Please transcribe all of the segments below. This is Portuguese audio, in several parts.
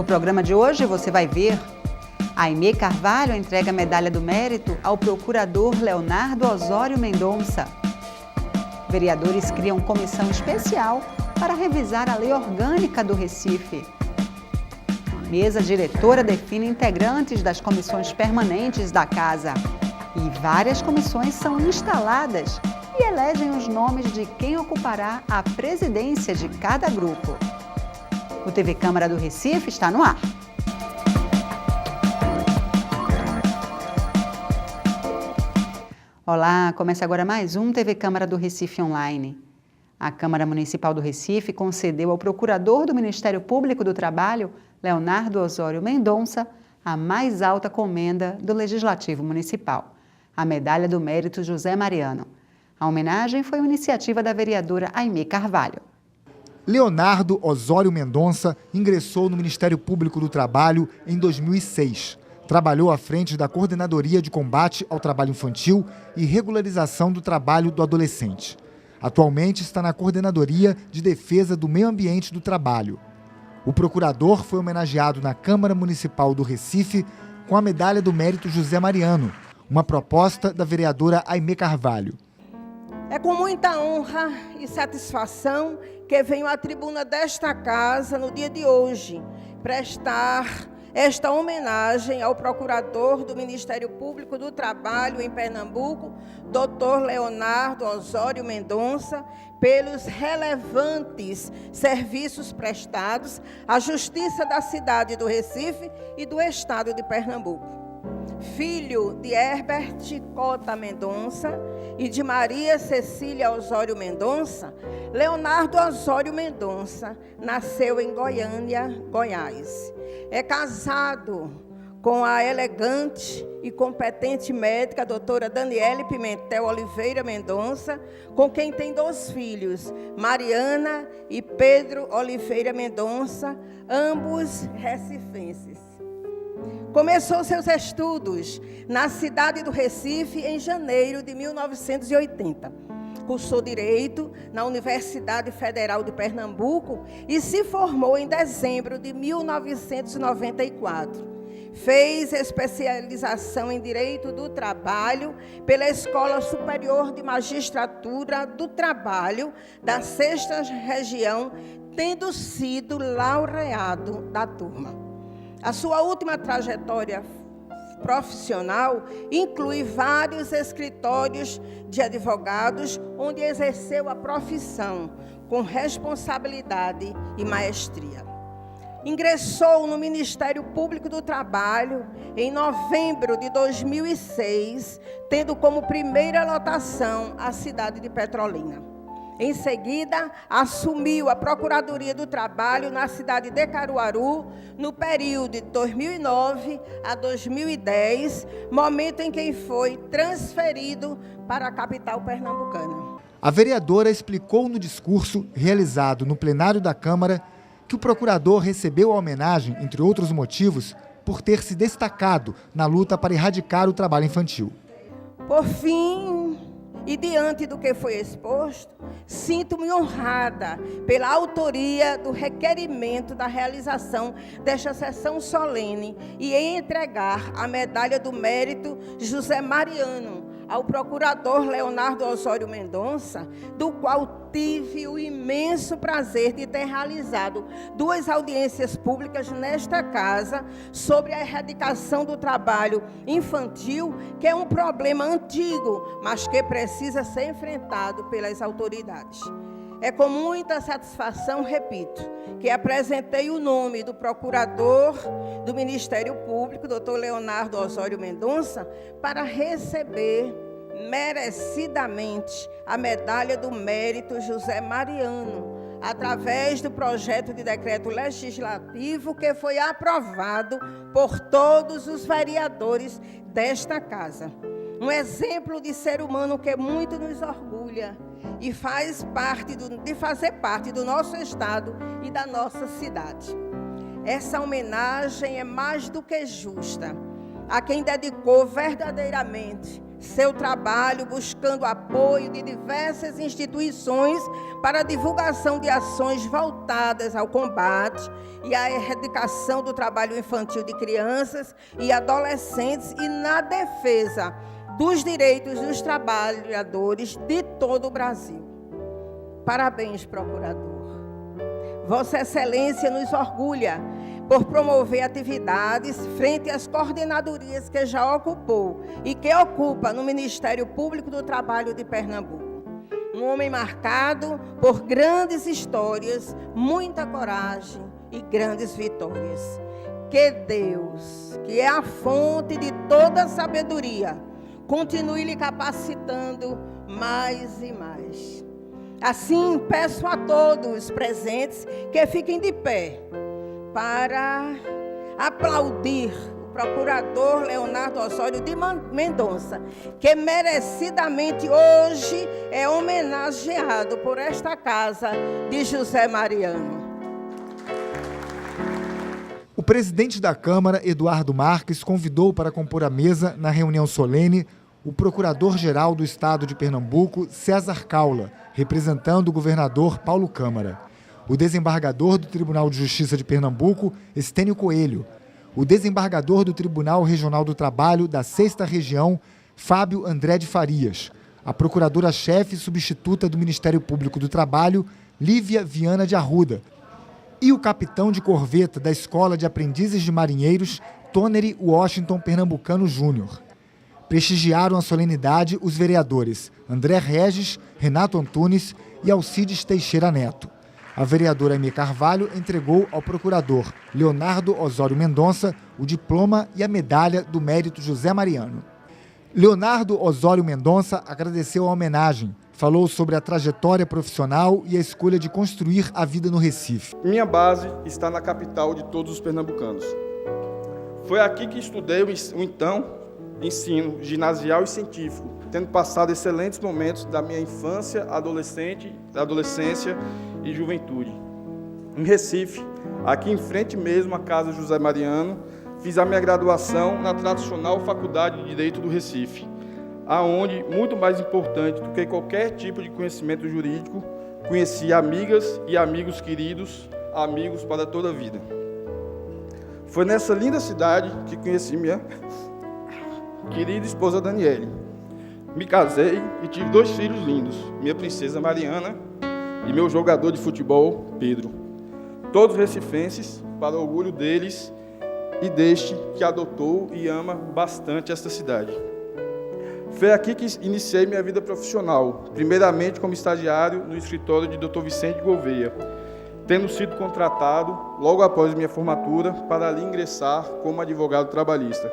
No programa de hoje você vai ver: Aimee Carvalho entrega a medalha do mérito ao procurador Leonardo Osório Mendonça. Vereadores criam comissão especial para revisar a lei orgânica do Recife. Mesa diretora define integrantes das comissões permanentes da Casa. E várias comissões são instaladas e elegem os nomes de quem ocupará a presidência de cada grupo. O TV Câmara do Recife está no ar. Olá, começa agora mais um TV Câmara do Recife Online. A Câmara Municipal do Recife concedeu ao Procurador do Ministério Público do Trabalho, Leonardo Osório Mendonça, a mais alta comenda do Legislativo Municipal, a Medalha do Mérito José Mariano. A homenagem foi uma iniciativa da vereadora Aimee Carvalho. Leonardo Osório Mendonça ingressou no Ministério Público do Trabalho em 2006. Trabalhou à frente da Coordenadoria de Combate ao Trabalho Infantil e Regularização do Trabalho do Adolescente. Atualmente está na Coordenadoria de Defesa do Meio Ambiente do Trabalho. O procurador foi homenageado na Câmara Municipal do Recife com a Medalha do Mérito José Mariano, uma proposta da vereadora Aimee Carvalho. É com muita honra e satisfação que venho à tribuna desta casa no dia de hoje prestar esta homenagem ao Procurador do Ministério Público do Trabalho em Pernambuco, Dr. Leonardo Osório Mendonça, pelos relevantes serviços prestados à Justiça da cidade do Recife e do Estado de Pernambuco. Filho de Herbert Cota Mendonça e de Maria Cecília Osório Mendonça, Leonardo Osório Mendonça nasceu em Goiânia, Goiás. É casado com a elegante e competente médica doutora Daniele Pimentel Oliveira Mendonça, com quem tem 2 filhos, Mariana e Pedro Oliveira Mendonça, ambos recifenses. Começou seus estudos na cidade do Recife em janeiro de 1980. Cursou Direito na Universidade Federal de Pernambuco e se formou em dezembro de 1994. Fez especialização em Direito do Trabalho pela Escola Superior de Magistratura do Trabalho da 6ª Região, tendo sido laureado da turma. A sua última trajetória profissional inclui vários escritórios de advogados, onde exerceu a profissão com responsabilidade e maestria. Ingressou no Ministério Público do Trabalho em novembro de 2006, tendo como primeira lotação a cidade de Petrolina. Em seguida, assumiu a Procuradoria do Trabalho na cidade de Caruaru, no período de 2009 a 2010, momento em que foi transferido para a capital pernambucana. A vereadora explicou no discurso realizado no plenário da Câmara que o procurador recebeu a homenagem, entre outros motivos, por ter se destacado na luta para erradicar o trabalho infantil. Por fim, e diante do que foi exposto, sinto-me honrada pela autoria do requerimento da realização desta sessão solene e em entregar a Medalha do Mérito José Mariano ao Procurador Leonardo Osório Mendonça, do qual tive o imenso prazer de ter realizado 2 audiências públicas nesta casa sobre a erradicação do trabalho infantil, que é um problema antigo, mas que precisa ser enfrentado pelas autoridades. É com muita satisfação, repito, que apresentei o nome do Procurador do Ministério Público, Dr. Leonardo Osório Mendonça, para receber merecidamente a Medalha do Mérito José Mariano, através do projeto de decreto legislativo que foi aprovado por todos os vereadores desta casa. Um exemplo de ser humano que muito nos orgulha e faz parte de fazer parte do nosso estado e da nossa cidade. Essa homenagem é mais do que justa a quem dedicou verdadeiramente seu trabalho buscando apoio de diversas instituições para a divulgação de ações voltadas ao combate e à erradicação do trabalho infantil de crianças e adolescentes e na defesa dos direitos dos trabalhadores de todo o Brasil. Parabéns, procurador. Vossa Excelência nos orgulha por promover atividades frente às coordenadorias que já ocupou e que ocupa no Ministério Público do Trabalho de Pernambuco. Um homem marcado por grandes histórias, muita coragem e grandes vitórias. Que Deus, que é a fonte de toda sabedoria, continue lhe capacitando mais e mais. Assim, peço a todos presentes que fiquem de pé para aplaudir o procurador Leonardo Osório de Mendonça, que merecidamente hoje é homenageado por esta casa de José Mariano. O presidente da Câmara, Eduardo Marques, convidou para compor a mesa, na reunião solene, o procurador-geral do Estado de Pernambuco, César Caula, representando o governador Paulo Câmara, o desembargador do Tribunal de Justiça de Pernambuco, Estênio Coelho, o desembargador do Tribunal Regional do Trabalho da 6ª Região, Fábio André de Farias, a procuradora-chefe substituta do Ministério Público do Trabalho, Lívia Viana de Arruda, e o capitão de corveta da Escola de Aprendizes de Marinheiros, Tonery Washington Pernambucano Júnior. Prestigiaram a solenidade os vereadores André Regis, Renato Antunes e Alcides Teixeira Neto. A vereadora Aimee Carvalho entregou ao procurador Leonardo Osório Mendonça o diploma e a medalha do mérito José Mariano. Leonardo Osório Mendonça agradeceu a homenagem, falou sobre a trajetória profissional e a escolha de construir a vida no Recife. Minha base está na capital de todos os pernambucanos. Foi aqui que estudei o ensino ginasial e científico, tendo passado excelentes momentos da minha infância, adolescência e juventude. Em Recife, aqui em frente mesmo à Casa José Mariano, fiz a minha graduação na tradicional Faculdade de Direito do Recife, aonde, muito mais importante do que qualquer tipo de conhecimento jurídico, conheci amigas e amigos queridos, amigos para toda a vida. Foi nessa linda cidade que conheci minha querida esposa Daniele. Me casei e tive 2 filhos lindos, minha princesa Mariana e meu jogador de futebol, Pedro. Todos recifenses, para o orgulho deles e deste que adotou e ama bastante esta cidade. Foi aqui que iniciei minha vida profissional, primeiramente como estagiário no escritório de Dr. Vicente Gouveia, tendo sido contratado, logo após minha formatura, para ali ingressar como advogado trabalhista.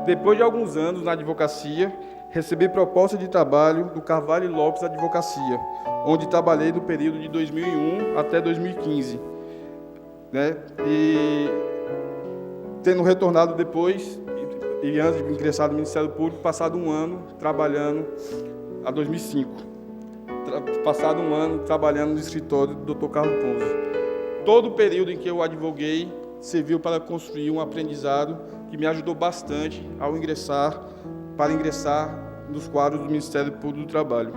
Depois de alguns anos na advocacia, recebi proposta de trabalho do Carvalho Lopes Advocacia, onde trabalhei no período de 2001 até 2015. E tendo retornado depois, e antes de ingressar no Ministério Público, passado um ano trabalhando, a 2005, passado um ano trabalhando no escritório do Dr. Carlos Ponzo. Todo o período em que eu advoguei serviu para construir um aprendizado que me ajudou bastante para ingressar nos quadros do Ministério Público do Trabalho.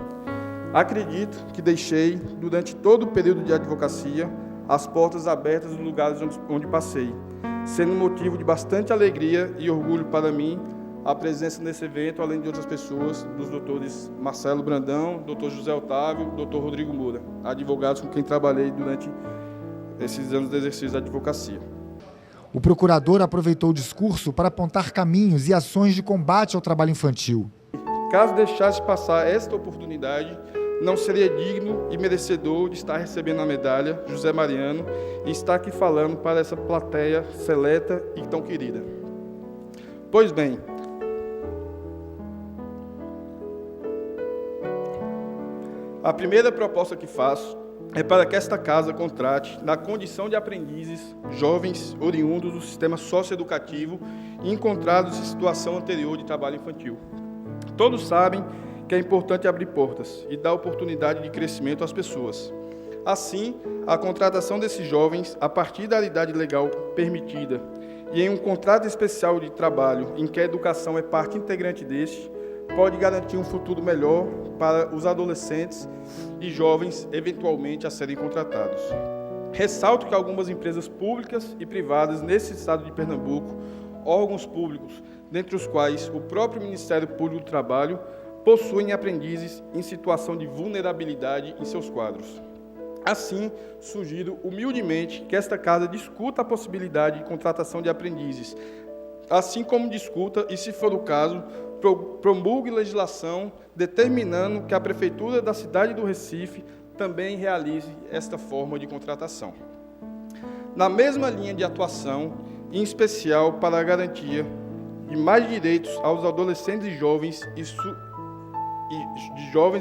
Acredito que deixei, durante todo o período de advocacia, as portas abertas nos lugares onde passei, sendo motivo de bastante alegria e orgulho para mim a presença nesse evento, além de outras pessoas, dos doutores Marcelo Brandão, doutor José Otávio, doutor Rodrigo Moura, advogados com quem trabalhei durante esses anos de exercício da advocacia. O procurador aproveitou o discurso para apontar caminhos e ações de combate ao trabalho infantil. Caso deixasse passar esta oportunidade, não seria digno e merecedor de estar recebendo a medalha José Mariano e estar aqui falando para essa plateia seleta e tão querida. Pois bem, a primeira proposta que faço é para que esta casa contrate, na condição de aprendizes, jovens oriundos do sistema socioeducativo e encontrados em situação anterior de trabalho infantil. Todos sabem que é importante abrir portas e dar oportunidade de crescimento às pessoas. Assim, a contratação desses jovens, a partir da idade legal permitida, e em um contrato especial de trabalho em que a educação é parte integrante deste, pode garantir um futuro melhor para os adolescentes e jovens eventualmente a serem contratados. Ressalto que algumas empresas públicas e privadas nesse estado de Pernambuco, órgãos públicos, dentre os quais o próprio Ministério Público do Trabalho, possuem aprendizes em situação de vulnerabilidade em seus quadros. Assim, sugiro humildemente que esta Casa discuta a possibilidade de contratação de aprendizes, assim como discuta, e se for o caso, promulgue legislação determinando que a Prefeitura da cidade do Recife também realize esta forma de contratação. Na mesma linha de atuação, em especial para a garantia de mais direitos aos adolescentes e jovens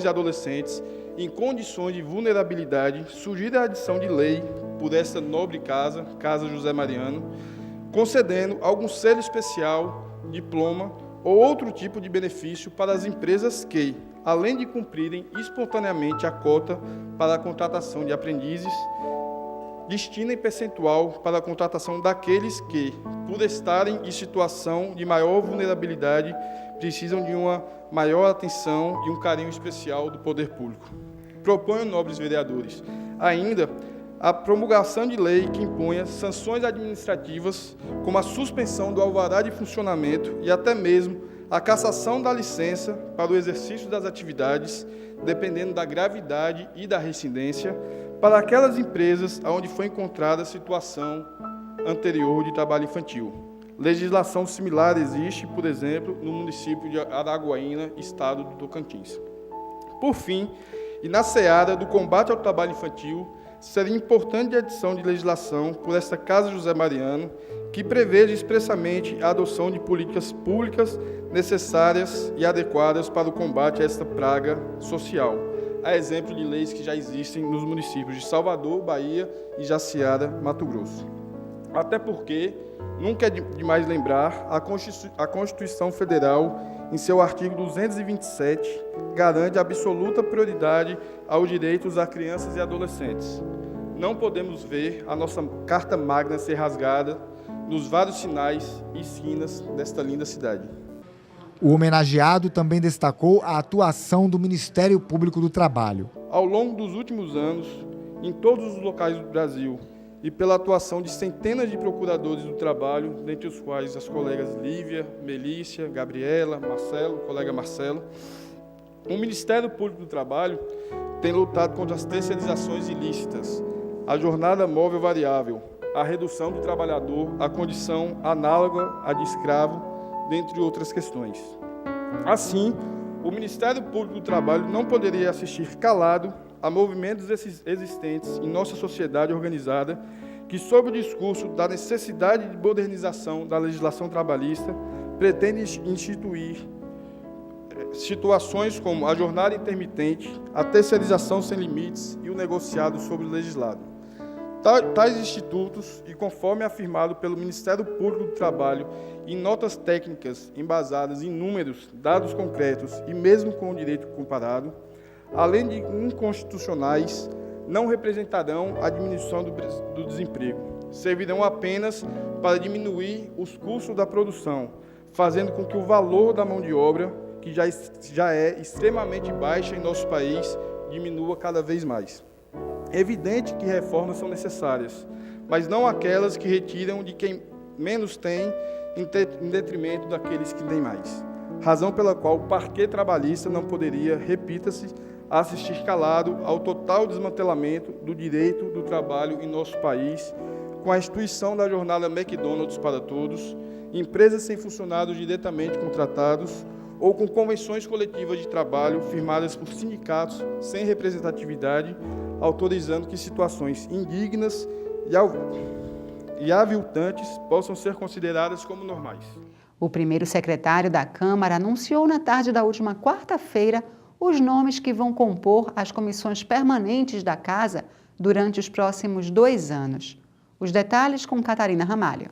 e adolescentes em condições de vulnerabilidade, sugiro a adição de lei por esta nobre casa, Casa José Mariano, concedendo algum selo especial, diploma ou outro tipo de benefício para as empresas que, além de cumprirem espontaneamente a cota para a contratação de aprendizes, destinem percentual para a contratação daqueles que, por estarem em situação de maior vulnerabilidade, precisam de uma maior atenção e um carinho especial do poder público. Proponho, nobres vereadores, ainda a promulgação de lei que imponha sanções administrativas, como a suspensão do alvará de funcionamento e até mesmo a cassação da licença para o exercício das atividades, dependendo da gravidade e da reincidência, para aquelas empresas onde foi encontrada situação anterior de trabalho infantil. Legislação similar existe, por exemplo, no município de Araguaína, estado do Tocantins. Por fim, e na seara do combate ao trabalho infantil, seria importante a adição de legislação por esta Casa José Mariano, que preveja expressamente a adoção de políticas públicas necessárias e adequadas para o combate a esta praga social, a exemplo de leis que já existem nos municípios de Salvador, Bahia e Jaciara, Mato Grosso. Até porque, nunca é demais lembrar, a Constituição Federal, em seu artigo 227, garante absoluta prioridade aos direitos das crianças e adolescentes. Não podemos ver a nossa Carta Magna ser rasgada nos vários sinais e esquinas desta linda cidade. O homenageado também destacou a atuação do Ministério Público do Trabalho. Ao longo dos últimos anos, em todos os locais do Brasil, e pela atuação de centenas de procuradores do trabalho, dentre os quais as colegas Lívia, Melícia, Gabriela, Marcelo, colega Marcelo, o Ministério Público do Trabalho tem lutado contra as terceirizações ilícitas, a jornada móvel variável, a redução do trabalhador à condição análoga à de escravo, dentre outras questões. Assim, o Ministério Público do Trabalho não poderia assistir calado a movimentos existentes em nossa sociedade organizada que, sob o discurso da necessidade de modernização da legislação trabalhista, pretende instituir situações como a jornada intermitente, a terceirização sem limites e o negociado sobre o legislado. Tais institutos, e conforme afirmado pelo Ministério Público do Trabalho em notas técnicas embasadas em números, dados concretos e mesmo com o direito comparado, além de inconstitucionais, não representarão a diminuição do desemprego. Servirão apenas para diminuir os custos da produção, fazendo com que o valor da mão de obra, que já é extremamente baixa em nosso país, diminua cada vez mais. É evidente que reformas são necessárias, mas não aquelas que retiram de quem menos tem em detrimento daqueles que têm mais. Razão pela qual o parquê trabalhista não poderia, repita-se, assistir calado ao total desmantelamento do direito do trabalho em nosso país, com a instituição da jornada McDonald's para todos, empresas sem funcionários diretamente contratados ou com convenções coletivas de trabalho firmadas por sindicatos sem representatividade, autorizando que situações indignas e aviltantes possam ser consideradas como normais. O primeiro secretário da Câmara anunciou na tarde da última quarta-feira os nomes que vão compor as comissões permanentes da Casa durante os próximos 2 anos. Os detalhes com Catarina Ramalho.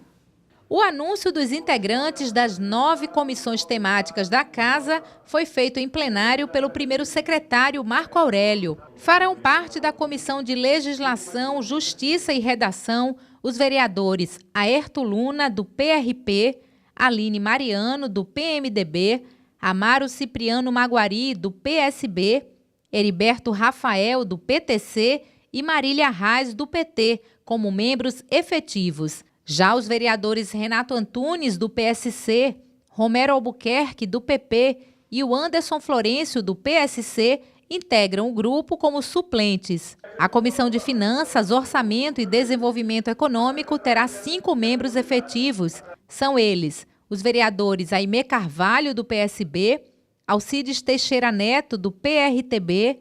O anúncio dos integrantes das 9 comissões temáticas da Casa foi feito em plenário pelo primeiro secretário Marco Aurélio. Farão parte da Comissão de Legislação, Justiça e Redação os vereadores Aerto Luna, do PRP, Aline Mariano, do PMDB, Amaro Cipriano Maguari, do PSB, Heriberto Rafael, do PTC e Marília Arraes, do PT, como membros efetivos. Já os vereadores Renato Antunes, do PSC, Romero Albuquerque, do PP e o Anderson Florencio, do PSC, integram o grupo como suplentes. A Comissão de Finanças, Orçamento e Desenvolvimento Econômico terá 5 membros efetivos. São eles os vereadores Aimé Carvalho, do PSB, Alcides Teixeira Neto, do PRTB,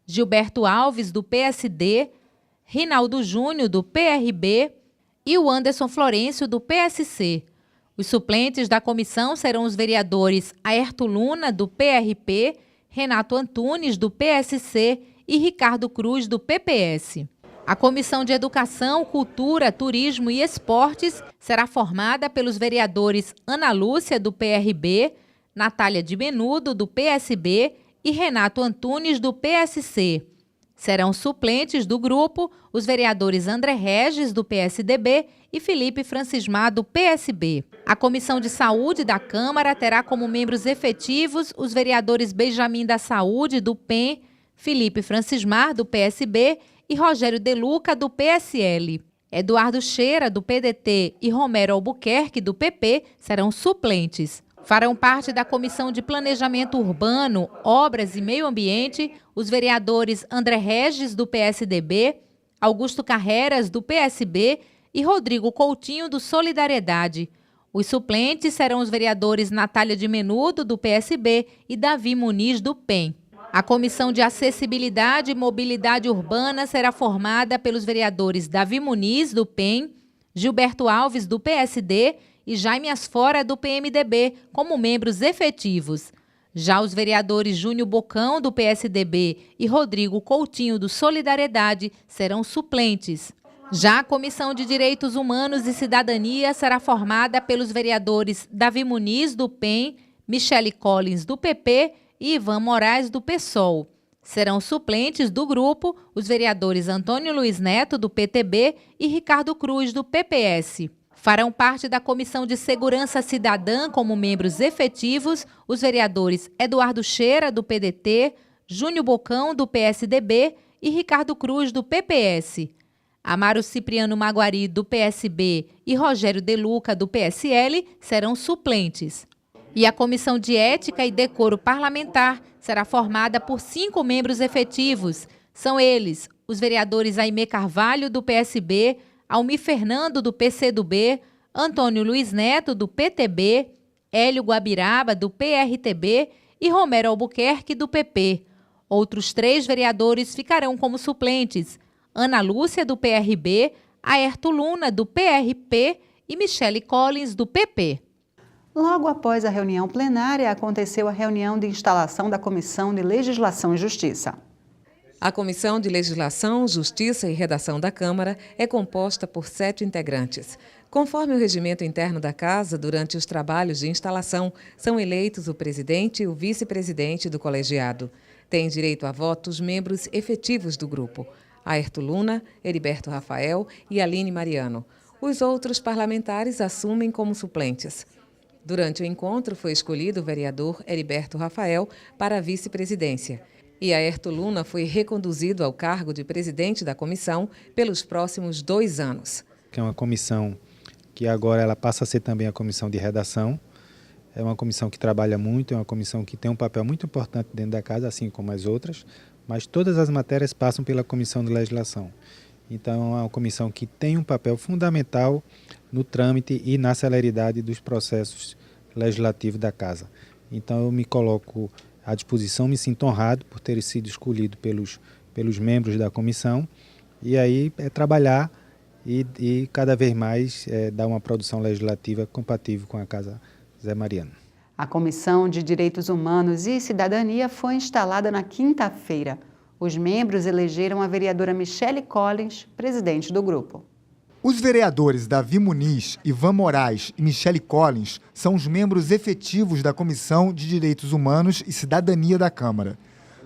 Gilberto Alves, do PSD, Rinaldo Júnior, do PRB e o Anderson Florencio, do PSC. Os suplentes da comissão serão os vereadores Aerto Luna, do PRP, Renato Antunes, do PSC e Ricardo Cruz, do PPS. A Comissão de Educação, Cultura, Turismo e Esportes será formada pelos vereadores Ana Lúcia, do PRB, Natália de Menudo, do PSB e Renato Antunes, do PSC. Serão suplentes do grupo os vereadores André Regis, do PSDB, e Felipe Francismar, do PSB. A Comissão de Saúde da Câmara terá como membros efetivos os vereadores Benjamin da Saúde, do PEN, Felipe Francismar, do PSB, e Rogério De Luca, do PSL. Eduardo Cheira, do PDT, e Romero Albuquerque, do PP, serão suplentes. Farão parte da Comissão de Planejamento Urbano, Obras e Meio Ambiente os vereadores André Regis, do PSDB, Augusto Carreras, do PSB e Rodrigo Coutinho, do Solidariedade. Os suplentes serão os vereadores Natália de Menudo, do PSB, e Davi Muniz, do PEN. A Comissão de Acessibilidade e Mobilidade Urbana será formada pelos vereadores Davi Muniz, do PEN, Gilberto Alves, do PSD e Jaime Asfora, do PMDB, como membros efetivos. Já os vereadores Júnior Bocão, do PSDB, e Rodrigo Coutinho, do Solidariedade, serão suplentes. Já a Comissão de Direitos Humanos e Cidadania será formada pelos vereadores Davi Muniz, do PEN, Michele Collins, do PP e Ivan Moraes, do PSOL. Serão suplentes do grupo os vereadores Antônio Luiz Neto, do PTB, e Ricardo Cruz, do PPS. Farão parte da Comissão de Segurança Cidadã como membros efetivos os vereadores Eduardo Cheira, do PDT, Júnior Bocão, do PSDB e Ricardo Cruz, do PPS. Amaro Cipriano Maguari, do PSB, e Rogério De Luca, do PSL, serão suplentes. E a Comissão de Ética e Decoro Parlamentar será formada por 5 membros efetivos. São eles os vereadores Aimé Carvalho, do PSB, Almir Fernando, do PCdoB, Antônio Luiz Neto, do PTB, Hélio Guabiraba, do PRTB e Romero Albuquerque, do PP. Outros 3 vereadores ficarão como suplentes: Ana Lúcia, do PRB, Aerto Luna, do PRP e Michele Collins, do PP. Logo após a reunião plenária, aconteceu a reunião de instalação da Comissão de Legislação e Justiça. A Comissão de Legislação, Justiça e Redação da Câmara é composta por 7 integrantes. Conforme o regimento interno da Casa, durante os trabalhos de instalação, são eleitos o presidente e o vice-presidente do colegiado. Têm direito a voto os membros efetivos do grupo: Aerto Luna, Heriberto Rafael e Aline Mariano. Os outros parlamentares assumem como suplentes. Durante o encontro, foi escolhido o vereador Heriberto Rafael para a vice-presidência. E Aerto Luna foi reconduzido ao cargo de presidente da comissão pelos próximos 2 anos. É uma comissão que agora ela passa a ser também a comissão de redação. É uma comissão que trabalha muito, é uma comissão que tem um papel muito importante dentro da casa, assim como as outras, mas todas as matérias passam pela Comissão de Legislação. Então é uma comissão que tem um papel fundamental no trâmite e na celeridade dos processos legislativos da casa. Então eu me coloco à disposição, me sinto honrado por ter sido escolhido pelos membros da comissão, e aí é trabalhar e cada vez mais dar uma produção legislativa compatível com a Casa Zé Mariano. A Comissão de Direitos Humanos e Cidadania foi instalada na quinta-feira. Os membros elegeram a vereadora Michele Collins, presidente do grupo. Os vereadores Davi Muniz, Ivan Moraes e Michele Collins são os membros efetivos da Comissão de Direitos Humanos e Cidadania da Câmara.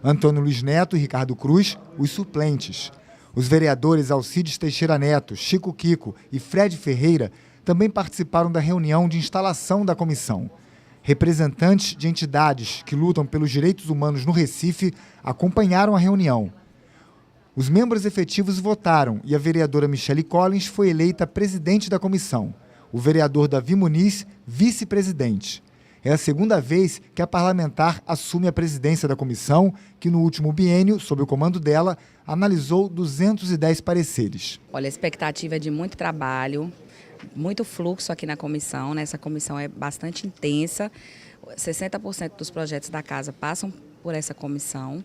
Antônio Luiz Neto e Ricardo Cruz, os suplentes. Os vereadores Alcides Teixeira Neto, Chico Kiko e Fred Ferreira também participaram da reunião de instalação da comissão. Representantes de entidades que lutam pelos direitos humanos no Recife acompanharam a reunião. Os membros efetivos votaram e a vereadora Michele Collins foi eleita presidente da comissão. O vereador Davi Muniz, vice-presidente. É a segunda vez que a parlamentar assume a presidência da comissão, que no último biênio, sob o comando dela, analisou 210 pareceres. Olha, a expectativa é de muito trabalho, muito fluxo aqui na comissão, né? Essa comissão é bastante intensa, 60% dos projetos da casa passam por essa comissão.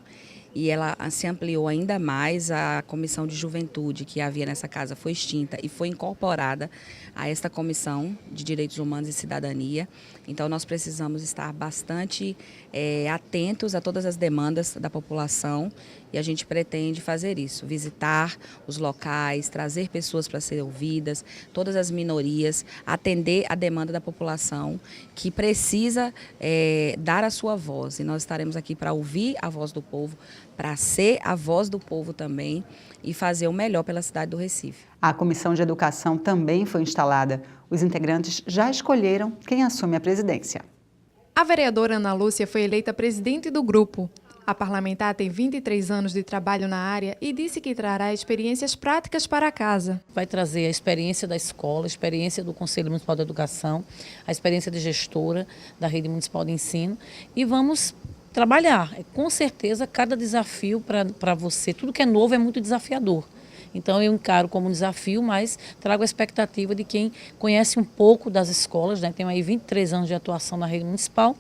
E ela se ampliou ainda mais. A comissão de juventude que havia nessa casa foi extinta e foi incorporada a esta comissão de direitos humanos e cidadania. Então nós precisamos estar bastante atentos a todas as demandas da população e a gente pretende fazer isso, visitar os locais, trazer pessoas para serem ouvidas, todas as minorias, atender a demanda da população que precisa dar a sua voz. E nós estaremos aqui para ouvir a voz do povo, para ser a voz do povo também e fazer o melhor pela cidade do Recife. A Comissão de Educação também foi instalada. Os integrantes já escolheram quem assume a presidência. A vereadora Ana Lúcia foi eleita presidente do grupo. A parlamentar tem 23 anos de trabalho na área e disse que trará experiências práticas para a casa. Vai trazer a experiência da escola, a experiência do Conselho Municipal de Educação, a experiência de gestora da Rede Municipal de Ensino e vamos trabalhar. Com certeza, cada desafio para você, tudo que é novo é muito desafiador. Então eu encaro como um desafio, mas trago a expectativa de quem conhece um pouco das escolas, né? Tenho aí 23 anos de atuação na rede municipal,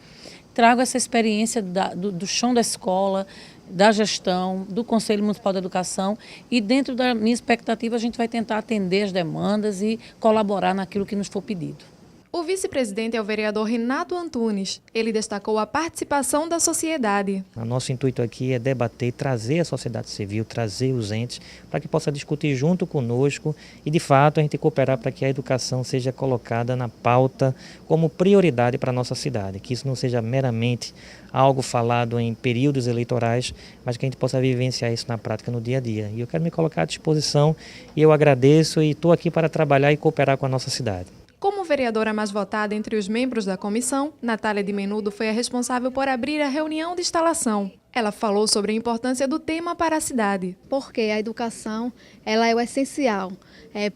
trago essa experiência do chão da escola, da gestão, do Conselho Municipal de Educação e dentro da minha expectativa a gente vai tentar atender as demandas e colaborar naquilo que nos for pedido. O vice-presidente é o vereador Renato Antunes. Ele destacou a participação da sociedade. O nosso intuito aqui é debater, trazer a sociedade civil, trazer os entes, para que possa discutir junto conosco e, de fato, a gente cooperar para que a educação seja colocada na pauta como prioridade para a nossa cidade, que isso não seja meramente algo falado em períodos eleitorais, mas que a gente possa vivenciar isso na prática no dia a dia. E eu quero me colocar à disposição e eu agradeço e estou aqui para trabalhar e cooperar com a nossa cidade. Como vereadora mais votada entre os membros da comissão, Natália de Menudo foi a responsável por abrir a reunião de instalação. Ela falou sobre a importância do tema para a cidade. Porque a educação ela é o essencial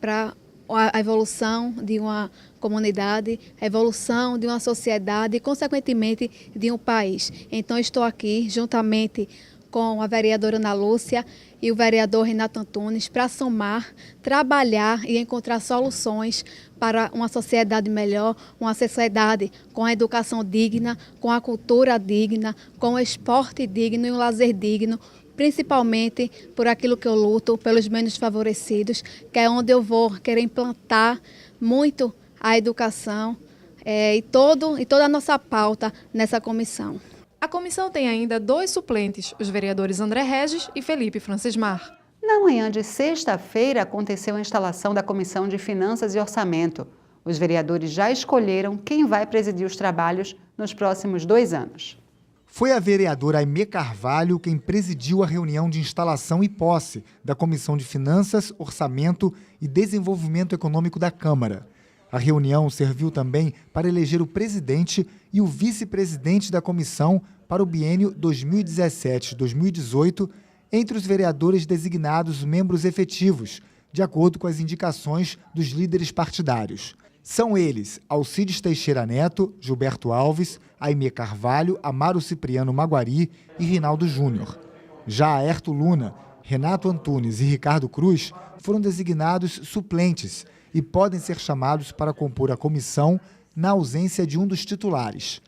para a evolução de uma comunidade, a evolução de uma sociedade e, consequentemente, de um país. Então, estou aqui juntamente com a vereadora Ana Lúcia e o vereador Renato Antunes para somar, trabalhar e encontrar soluções para uma sociedade melhor, uma sociedade com a educação digna, com a cultura digna, com o esporte digno e um lazer digno, principalmente por aquilo que eu luto, pelos menos favorecidos, que é onde eu vou querer implantar muito a educação e toda a nossa pauta nessa comissão. A comissão tem ainda 2 suplentes, os vereadores André Regis e Felipe Francismar. Na manhã de sexta-feira, aconteceu a instalação da Comissão de Finanças e Orçamento. Os vereadores já escolheram quem vai presidir os trabalhos nos próximos 2 anos. Foi a vereadora Aimee Carvalho quem presidiu a reunião de instalação e posse da Comissão de Finanças, Orçamento e Desenvolvimento Econômico da Câmara. A reunião serviu também para eleger o presidente e o vice-presidente da comissão para o biênio 2017-2018, entre os vereadores designados membros efetivos, de acordo com as indicações dos líderes partidários. São eles Alcides Teixeira Neto, Gilberto Alves, Aimee Carvalho, Amaro Cipriano Maguari e Rinaldo Júnior. Já Aerto Luna, Renato Antunes e Ricardo Cruz foram designados suplentes e podem ser chamados para compor a comissão na ausência de um dos titulares.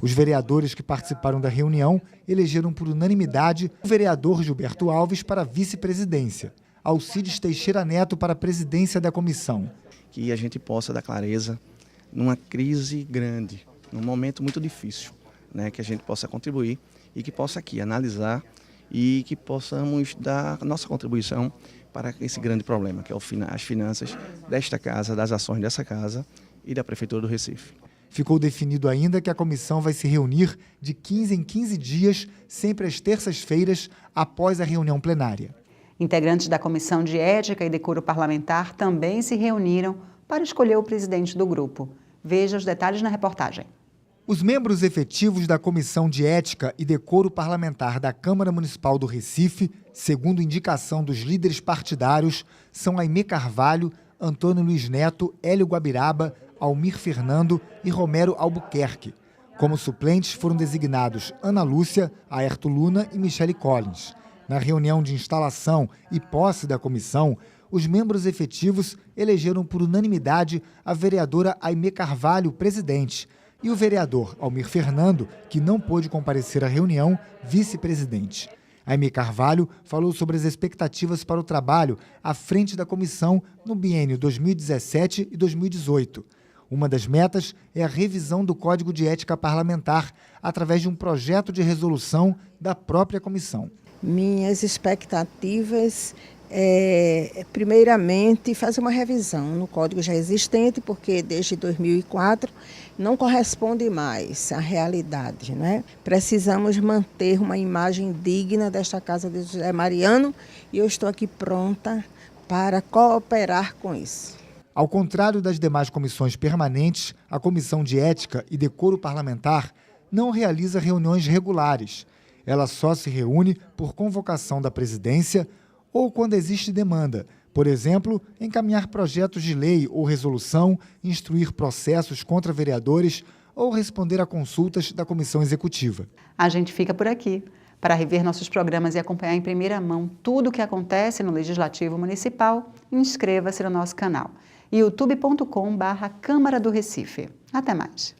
Os vereadores que participaram da reunião elegeram por unanimidade o vereador Gilberto Alves para a vice-presidência, Alcides Teixeira Neto para a presidência da comissão. Que a gente possa dar clareza numa crise grande, num momento muito difícil, né? Que a gente possa contribuir e que possa aqui analisar e que possamos dar a nossa contribuição para esse grande problema, que é as finanças desta casa, das ações dessa casa e da Prefeitura do Recife. Ficou definido ainda que a comissão vai se reunir de 15 em 15 dias, sempre às terças-feiras, após a reunião plenária. Integrantes da Comissão de Ética e Decoro Parlamentar também se reuniram para escolher o presidente do grupo. Veja os detalhes na reportagem. Os membros efetivos da Comissão de Ética e Decoro Parlamentar da Câmara Municipal do Recife, segundo indicação dos líderes partidários, são Aimé Carvalho, Antônio Luiz Neto, Hélio Guabiraba, Almir Fernando e Romero Albuquerque. Como suplentes foram designados Ana Lúcia, Aerto Luna e Michele Collins. Na reunião de instalação e posse da comissão, os membros efetivos elegeram por unanimidade a vereadora Aimé Carvalho, presidente, e o vereador Almir Fernando, que não pôde comparecer à reunião, vice-presidente. Aimé Carvalho falou sobre as expectativas para o trabalho à frente da comissão no biênio 2017 e 2018. Uma das metas é a revisão do Código de Ética Parlamentar através de um projeto de resolução da própria comissão. Minhas expectativas primeiramente, fazer uma revisão no código já existente, porque desde 2004 não corresponde mais à realidade, né? Precisamos manter uma imagem digna desta Casa de José Mariano e eu estou aqui pronta para cooperar com isso. Ao contrário das demais comissões permanentes, a Comissão de Ética e Decoro Parlamentar não realiza reuniões regulares. Ela só se reúne por convocação da presidência ou quando existe demanda, por exemplo, encaminhar projetos de lei ou resolução, instruir processos contra vereadores ou responder a consultas da comissão executiva. A gente fica por aqui. Para rever nossos programas e acompanhar em primeira mão tudo o que acontece no Legislativo Municipal, inscreva-se no nosso canal youtube.com/Câmara do Recife. Até mais!